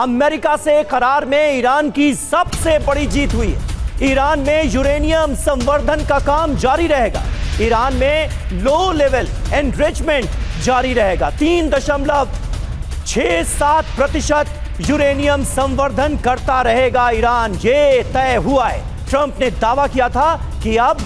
America से करार में ईरान की सबसे बड़ी जीत हुई है। ईरान में यूरेनियम संवर्धन का काम जारी रहेगा। ईरान में लो लेवल एनरिचमेंट जारी रहेगा। 3.67% यूरेनियम संवर्धन करता रहेगा ईरान, ये तय हुआ है। ट्रंप ने दावा किया था कि अब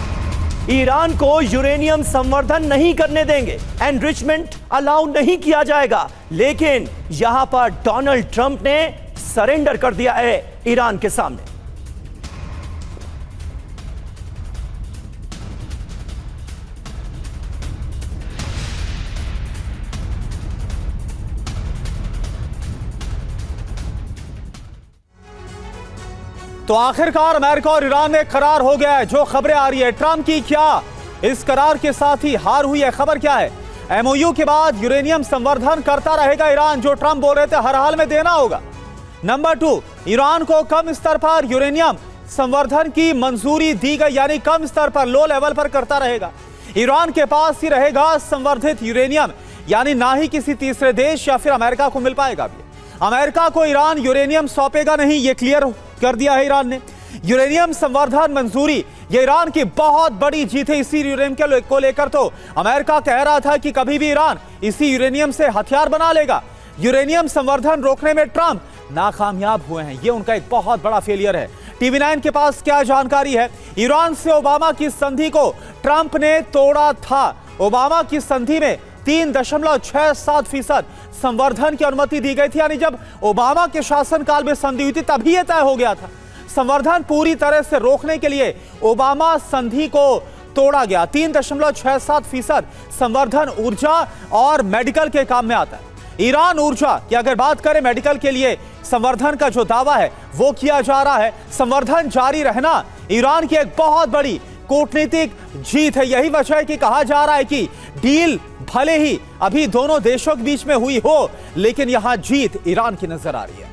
ईरान को यूरेनियम संवर्धन नहीं करने देंगे, एनरिचमेंट अलाउ नहीं किया जाएगा, लेकिन यहां पर डोनाल्ड ट्रंप ने सरेंडर कर दिया है ईरान के सामने। तो आखिरकार अमेरिका और ईरान में करार हो गया है। जो खबरें आ रही है ट्रंप की, क्या इस करार के साथ ही हार हुई है? खबर क्या है? एमओयू के बाद यूरेनियम संवर्धन करता रहेगा ईरान, जो ट्रंप बोल रहे थे हर हाल में देना होगा। नंबर 2, ईरान को कम स्तर पर यूरेनियम संवर्धन की मंजूरी दी गई, यानी कम स्तर पर, लो लेवल पर करता रहेगा। ईरान के पास ही रहेगा संवर्धित यूरेनियम, यानी ना ही किसी तीसरे देश या फिर अमेरिका को मिल पाएगा। अमेरिका को ईरान यूरेनियम सौंपेगा नहीं, ये क्लियर कर दिया है ईरान ने। यूरेनियम संवर्धन मंजूरी, ये ईरान की बहुत बड़ी जीत है। इसी यूरेनियम को लेकर तो अमेरिका कह रहा था कि कभी भी ईरान इसी यूरेनियम से हथियार बना लेगा। यूरेनियम संवर्धन रोकने में ट्रंप नाकामयाब हुए हैं, ये उनका एक बहुत बड़ा फेलियर है। टीवी9 के पास क्या जानकारी है? ईरान से ओबामा की संधि को ट्रंप ने तोड़ा था। ओबामा की संधि में 3.67% संवर्धन की अनुमति दी गई थी, यानी जब ओबामा के शासनकाल में संधि हुई थी तभी यह तय हो गया था। संवर्धन पूरी तरह से रोकने के लिए ओबामा संधि को तोड़ा गया। 3.67% संवर्धन ऊर्जा और मेडिकल के काम में आता है। ईरान ऊर्जा की अगर बात करें, मेडिकल के लिए संवर्धन का जो दावा है वो किया जा रहा है। संवर्धन जारी रहना ईरान की एक बहुत बड़ी कूटनीतिक जीत है। यही वजह है कि कहा जा रहा है कि डील भले ही अभी दोनों देशों के बीच में हुई हो, लेकिन यहां जीत ईरान की नजर आ रही है।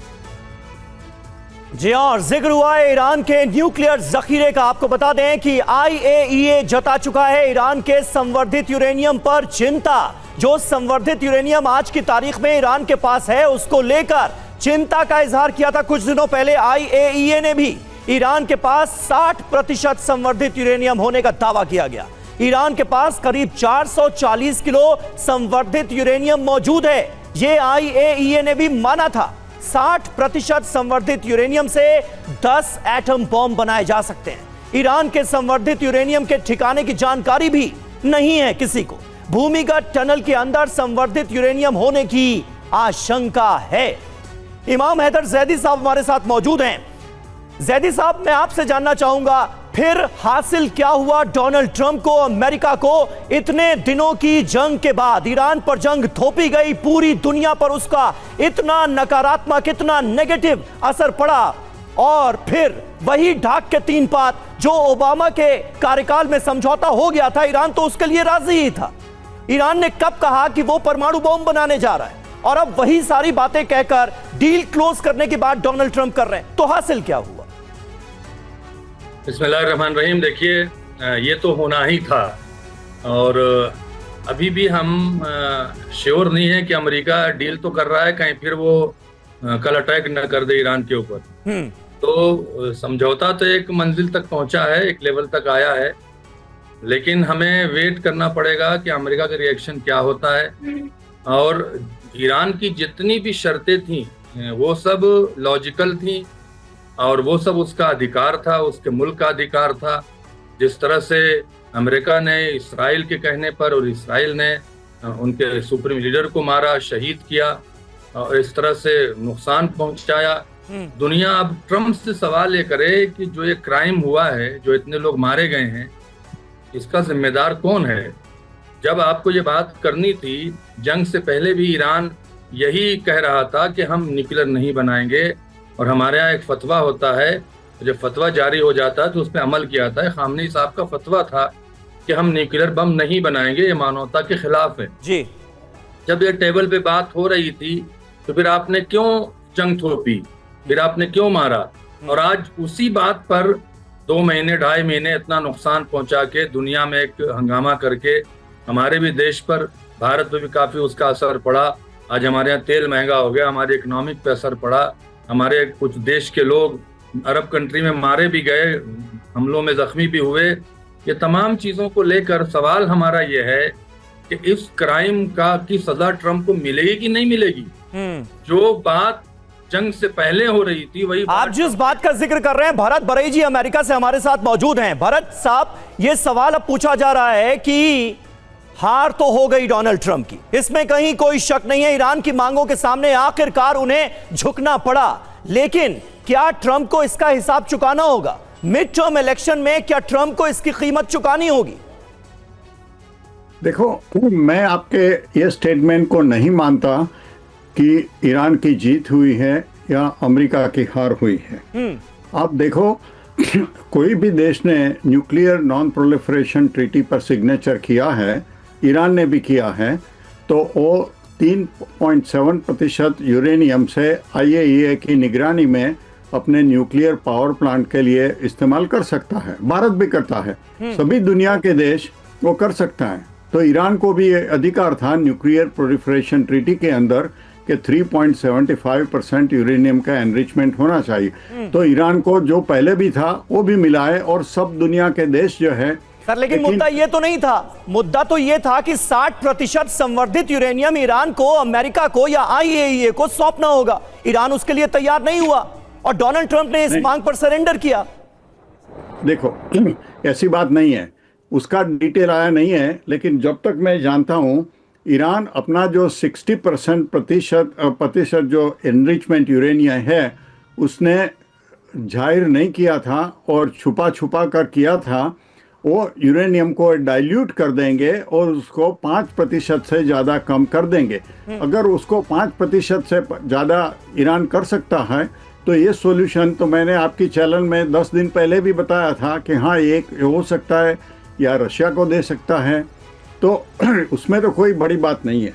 जी हां, और जिक्र हुआ है ईरान के न्यूक्लियर जखीरे का। आपको बता दें कि IAEA जता चुका है ईरान के संवर्धित यूरेनियम पर चिंता। जो संवर्धित यूरेनियम आज की तारीख में ईरान के पास है, उसको लेकर चिंता का इजहार किया था कुछ दिनों पहले IAEA ने भी। ईरान के पास 60% संवर्धित यूरेनियम होने का दावा किया गया। ईरान के पास करीब 440 किलो संवर्धित यूरेनियम मौजूद है, यह IAEA ने भी माना था। 60% संवर्धित यूरेनियम से 10 एटम बॉम्ब बनाए जा सकते हैं। ईरान के संवर्धित यूरेनियम के ठिकाने की जानकारी भी नहीं है किसी को। भूमिगत टनल के अंदर संवर्धित यूरेनियम होने की आशंका है। इमाम हैदर जैदी साहब हमारे साथ मौजूद हैं। जैदी साहब, मैं आपसे जानना चाहूंगा, फिर हासिल क्या हुआ डोनाल्ड ट्रंप को, अमेरिका को? इतने दिनों की जंग के बाद ईरान पर जंग थोपी गई, पूरी दुनिया पर उसका इतना नकारात्मक, इतना नेगेटिव असर पड़ा, और फिर वही ढाक के 3 पात जो ओबामा के कार्यकाल में समझौता हो गया था, ईरान तो उसके लिए राजी ही था। ईरान ने कब कहा कि वो परमाणु बॉम्ब बनाने जा रहा है, और अब वही सारी बातें कहकर डील क्लोज करने की बात डोनाल्ड ट्रंप कर रहे हैं, तो हासिल क्या हुआ? बिस्मिल्लाहिर्रहमानिर्रहीम। देखिए, ये तो होना ही था, और अभी भी हम श्योर नहीं है कि अमेरिका डील तो कर रहा है, कहीं फिर वो कल अटैक न कर दे ईरान के ऊपर। तो समझौता तो एक मंजिल तक पहुंचा है, एक लेवल तक आया है, लेकिन हमें वेट करना पड़ेगा कि अमेरिका का रिएक्शन क्या होता है। और ईरान की जितनी भी शर्तें थी वो सब लॉजिकल थी, और वो सब उसका अधिकार था, उसके मुल्क का अधिकार था। जिस तरह से अमेरिका ने इसराइल के कहने पर, और इसराइल ने उनके सुप्रीम लीडर को मारा, शहीद किया, और इस तरह से नुकसान पहुंचाया। दुनिया अब ट्रंप से सवाल ये करे कि जो ये क्राइम हुआ है, जो इतने लोग मारे गए हैं, इसका जिम्मेदार कौन है? जब आपको ये बात करनी थी, जंग से पहले भी ईरान यही कह रहा था कि हम न्यूक्लियर नहीं बनाएंगे, और हमारे यहाँ एक फतवा होता है, जब फतवा जारी हो जाता है तो उस पर अमल किया जाता है। खामनेई साहब का फतवा था कि हम न्यूक्लियर बम नहीं बनाएंगे, ये मानवता के खिलाफ है जी। जब ये टेबल पे बात हो रही थी, तो फिर आपने क्यों जंग थोपी, फिर आपने क्यों मारा? और आज उसी बात पर 2 महीने 2.5 महीने इतना नुकसान पहुंचा के, दुनिया में एक हंगामा करके, हमारे भी देश पर, भारत में भी काफी उसका असर पड़ा। आज हमारे यहाँ तेल महंगा हो गया, हमारी इकोनॉमिक पे असर पड़ा, हमारे कुछ देश के लोग अरब कंट्री में मारे भी गए, हमलों में जख्मी भी हुए। ये तमाम चीजों को लेकर सवाल हमारा ये है कि इस क्राइम की सजा ट्रंप को मिलेगी कि नहीं मिलेगी। जो बात जंग से पहले हो रही थी वही आप जिस बात का जिक्र कर रहे हैं, भरत बरई जी अमेरिका से हमारे साथ मौजूद हैं। भरत साहब, ये सवाल अब पूछा जा रहा है कि हार तो हो गई डोनाल्ड ट्रंप की, इसमें कहीं कोई शक नहीं है। ईरान की मांगों के सामने आखिरकार उन्हें झुकना पड़ा, लेकिन क्या ट्रंप को इसका हिसाब चुकाना होगा? मिड टर्म इलेक्शन में क्या ट्रंप को इसकी कीमत चुकानी होगी? देखो, मैं आपके ये स्टेटमेंट को नहीं मानता कि ईरान की जीत हुई है या अमेरिका की हार हुई है। आप देखो, कोई भी देश ने न्यूक्लियर नॉन प्रोलिफरेशन ट्रीटी पर सिग्नेचर किया है, ईरान ने भी किया है, तो वो 3.7% यूरेनियम से IAEA की निगरानी में अपने न्यूक्लियर पावर प्लांट के लिए इस्तेमाल कर सकता है। भारत भी करता है, सभी दुनिया के देश वो कर सकता है। तो ईरान को भी ये अधिकार था न्यूक्लियर प्रोलिफरेशन ट्रीटी के अंदर कि 3.75% यूरेनियम का एनरिचमेंट होना चाहिए। तो ईरान को जो पहले भी था वो भी मिला है, और सब दुनिया के देश जो है। सर, लेकिन मुद्दा ये तो नहीं था। मुद्दा तो ये था कि 60% संवर्धित यूरेनियम ईरान को, अमेरिका को या IAEA को सौंपना होगा। ईरान उसके लिए तैयार नहीं हुआ और डोनाल्ड ट्रंप ने इस मांग पर सरेंडर किया। देखो, ऐसी बात नहीं है, उसका डिटेल आया नहीं है, लेकिन जब तक मैं जानता हूं, ईरान अपना जो 60% प्रतिशत जो एनरिचमेंट यूरेनियम है उसने जाहिर नहीं किया था और छुपा छुपा कर किया था। वो यूरेनियम को डाइल्यूट कर देंगे और उसको 5% से ज़्यादा कम कर देंगे। अगर उसको 5% से ज़्यादा ईरान कर सकता है तो ये सॉल्यूशन तो मैंने आपकी चैनल में 10 दिन पहले भी बताया था कि हाँ, एक हो सकता है या रशिया को दे सकता है, तो उसमें तो कोई बड़ी बात नहीं है।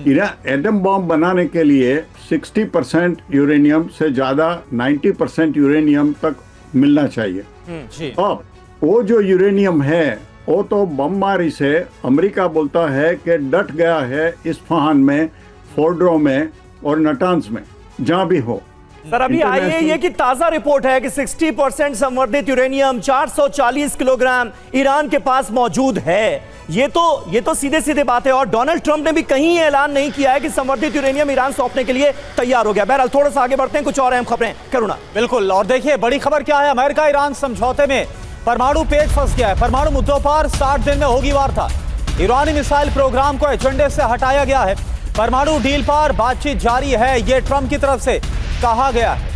ईरान एटम बॉम्ब बनाने के लिए 60% यूरेनियम से ज़्यादा 90% यूरेनियम तक मिलना चाहिए। अब वो जो यूरेनियम है वो तो बमबारी से अमेरिका बोलता है कि डट गया है इस्फहान में, फोर्डो में और नटांस में, जहाँ भी हो। सर, अभी IAEA की ताजा रिपोर्ट है कि 60% संवर्धित यूरेनियम 440 किलोग्राम ईरान के पास मौजूद है। ये तो सीधे सीधे बात है, और डोनाल्ड ट्रंप ने भी कहीं ऐलान नहीं किया है कि संवर्धित यूरेनियम ईरान सौंपने के लिए तैयार हो गया। बहरहाल थोड़ा सा आगे बढ़ते हैं, कुछ और अहम खबरें। करुणा। बिल्कुल, और देखिए बड़ी खबर क्या है। अमेरिका ईरान समझौते में परमाणु पेच फंस गया है। परमाणु मुद्दों पर 60 दिन में होगी वार्ता। ईरानी मिसाइल प्रोग्राम को एजेंडे से हटाया गया है। परमाणु डील पर बातचीत जारी है, ये ट्रंप की तरफ से कहा गया है।